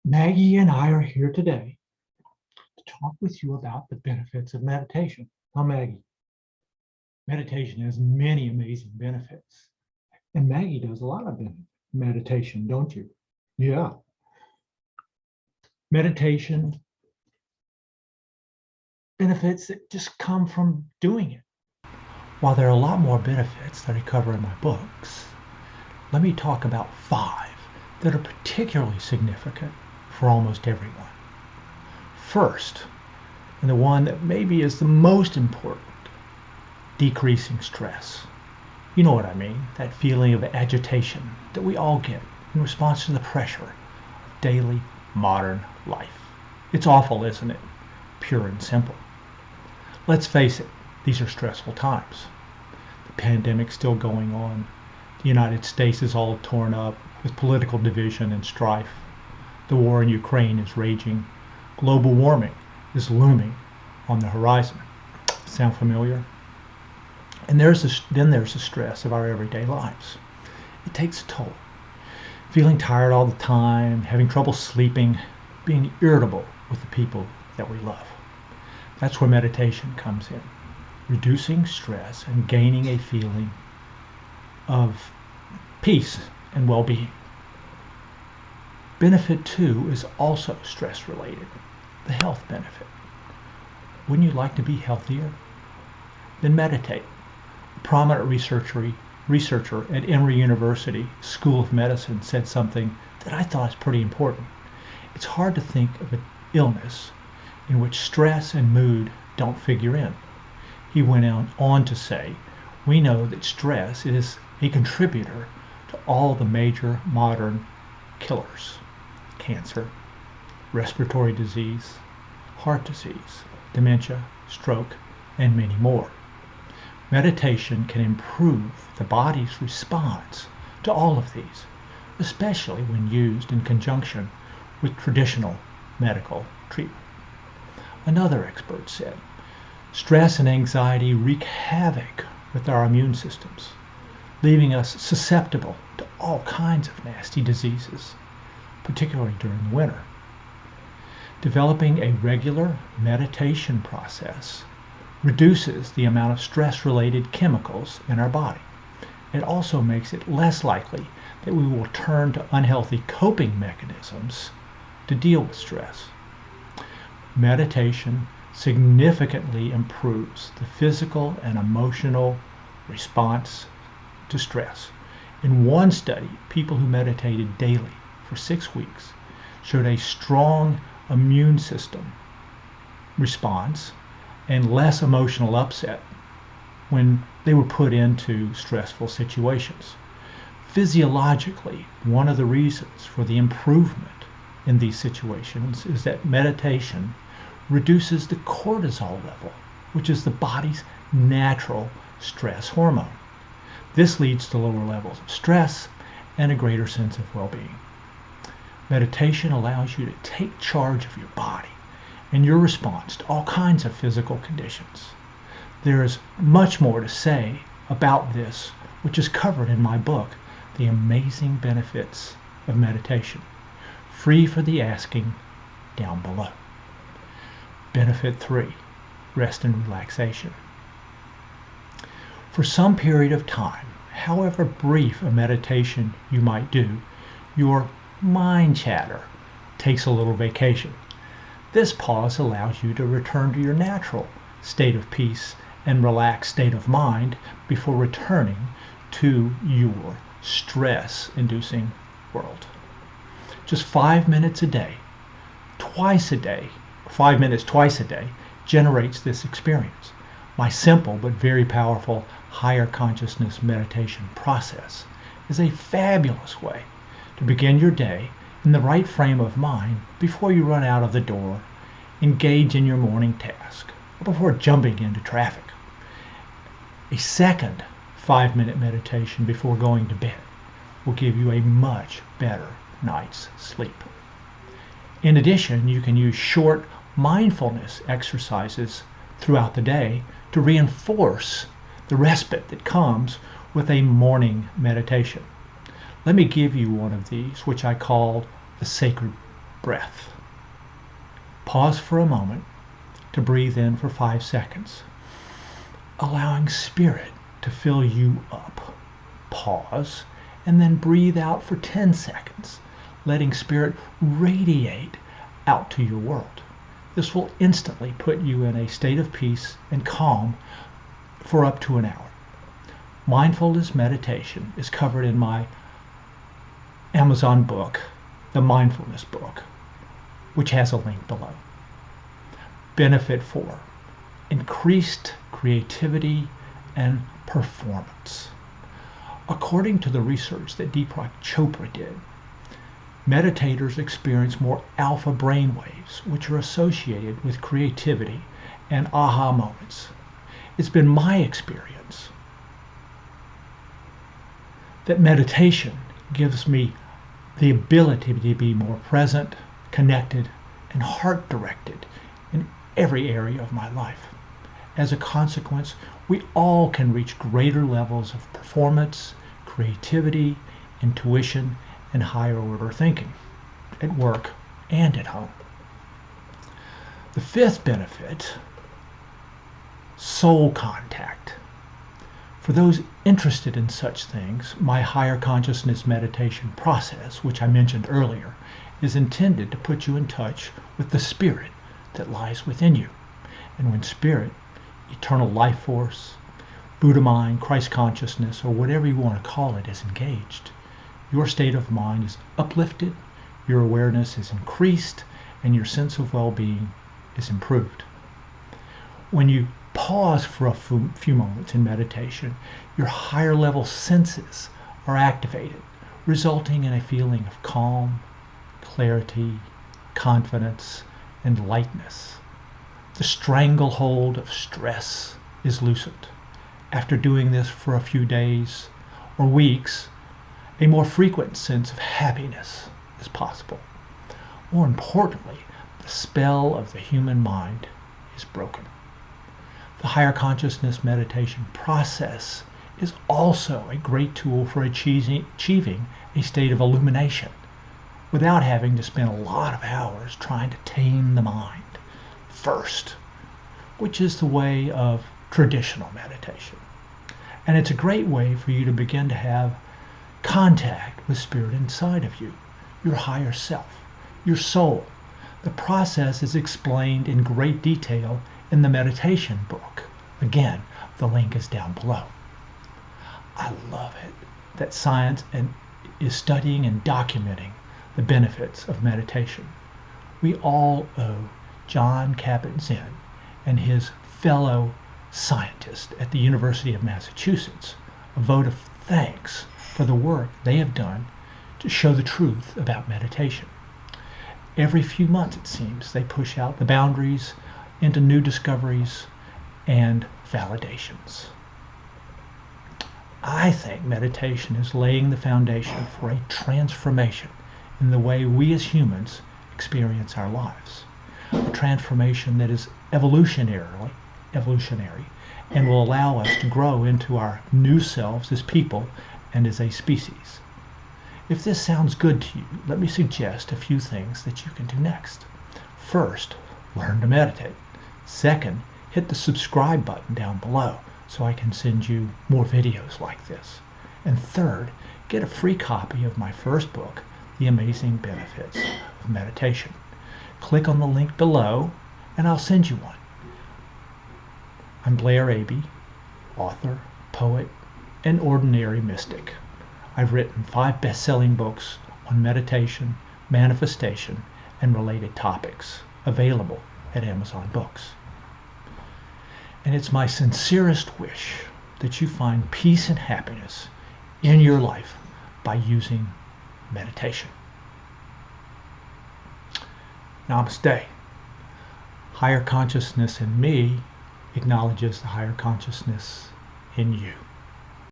Maggie and I are here today to talk with you about the benefits of meditation. Now, Maggie, meditation has many amazing benefits. And Maggie does a lot of meditation, don't you? Yeah. Meditation benefits that just come from doing it. While there are a lot more benefits that I cover in my books, let me talk about 5 that are particularly significant for almost everyone. First, and the one that maybe is the most important, decreasing stress. You know what I mean, that feeling of agitation that we all get in response to the pressure of daily modern life. It's awful, isn't it? Pure and simple. Let's face it, these are stressful times. The pandemic's still going on. The United States is all torn up with political division and strife. The war in Ukraine is raging. Global warming is looming on the horizon. Sound familiar? And then there's the stress of our everyday lives. It takes a toll. Feeling tired all the time, having trouble sleeping, being irritable with the people that we love. That's where meditation comes in. Reducing stress and gaining a feeling of peace and well-being. Benefit 2 is also stress related, the health benefit. Wouldn't you like to be healthier? Then meditate. A prominent researcher at Emory University School of Medicine said something that I thought is pretty important. It's hard to think of an illness in which stress and mood don't figure in. He went on to say, we know that stress is a contributor to all the major modern killers: cancer, respiratory disease, heart disease, dementia, stroke, and many more. Meditation can improve the body's response to all of these, especially when used in conjunction with traditional medical treatment. Another expert said, stress and anxiety wreak havoc with our immune systems, leaving us susceptible to all kinds of nasty diseases, particularly during the winter. Developing a regular meditation process reduces the amount of stress-related chemicals in our body. It also makes it less likely that we will turn to unhealthy coping mechanisms to deal with stress. Meditation significantly improves the physical and emotional response to stress. In one study, people who meditated daily for 6 weeks showed a strong immune system response and less emotional upset when they were put into stressful situations. Physiologically, one of the reasons for the improvement in these situations is that meditation reduces the cortisol level, which is the body's natural stress hormone. This leads to lower levels of stress and a greater sense of well-being. Meditation allows you to take charge of your body and your response to all kinds of physical conditions. There is much more to say about this, which is covered in my book, The Amazing Benefits of Meditation, free for the asking down below. Benefit 3, rest and relaxation. For some period of time, however brief a meditation you might do, your mind chatter takes a little vacation. This pause allows you to return to your natural state of peace and relaxed state of mind before returning to your stress-inducing world. Just 5 minutes a day, twice a day, 5 minutes twice a day, generates this experience. My simple but very powerful higher consciousness meditation process is a fabulous way to begin your day in the right frame of mind before you run out of the door, engage in your morning task, or before jumping into traffic. A second 5-minute meditation before going to bed will give you a much better night's sleep. In addition, you can use short mindfulness exercises throughout the day to reinforce the respite that comes with a morning meditation. Let me give you one of these, which I call the sacred breath. Pause for a moment to breathe in for 5 seconds, allowing spirit to fill you up. Pause, and then breathe out for 10 seconds, letting spirit radiate out to your world. This will instantly put you in a state of peace and calm for up to an hour. Mindfulness meditation is covered in my Amazon book, the Mindfulness book, which has a link below. Benefit 4: increased creativity and performance. According to the research that Deepak Chopra did, meditators experience more alpha brain waves, which are associated with creativity and aha moments. It's been my experience that meditation gives me the ability to be more present, connected, and heart-directed in every area of my life. As a consequence, we all can reach greater levels of performance, creativity, intuition, and higher order thinking at work and at home. The 5th benefit: soul contact. For those interested in such things, my higher consciousness meditation process, which I mentioned earlier, is intended to put you in touch with the spirit that lies within you. And when spirit, eternal life force, Buddha mind, Christ consciousness, or whatever you want to call it, is engaged, your state of mind is uplifted, your awareness is increased, and your sense of well-being is improved. When you pause for a few moments in meditation, your higher level senses are activated, resulting in a feeling of calm, clarity, confidence, and lightness. The stranglehold of stress is loosened. After doing this for a few days or weeks, a more frequent sense of happiness is possible. More importantly, the spell of the human mind is broken. The higher consciousness meditation process is also a great tool for achieving a state of illumination without having to spend a lot of hours trying to tame the mind first, which is the way of traditional meditation. And it's a great way for you to begin to have contact with spirit inside of you, your higher self, your soul. The process is explained in great detail in the meditation book. Again, the link is down below. I love it that science is studying and documenting the benefits of meditation. We all owe John Kabat-Zinn and his fellow scientists at the University of Massachusetts a vote of thanks for the work they have done to show the truth about meditation. Every few months, it seems, they push out the boundaries into new discoveries and validations. I think meditation is laying the foundation for a transformation in the way we as humans experience our lives. A transformation that is evolutionary and will allow us to grow into our new selves as people and as a species. If this sounds good to you, let me suggest a few things that you can do next. First, learn to meditate. Second, hit the subscribe button down below so I can send you more videos like this. And third, get a free copy of my first book, The Amazing Benefits of Meditation. Click on the link below and I'll send you one. I'm Blair Abee, author, poet, and ordinary mystic. I've written 5 best-selling books on meditation, manifestation, and related topics, available at Amazon Books. And it's my sincerest wish that you find peace and happiness in your life by using meditation. Namaste. Higher consciousness in me acknowledges the higher consciousness in you.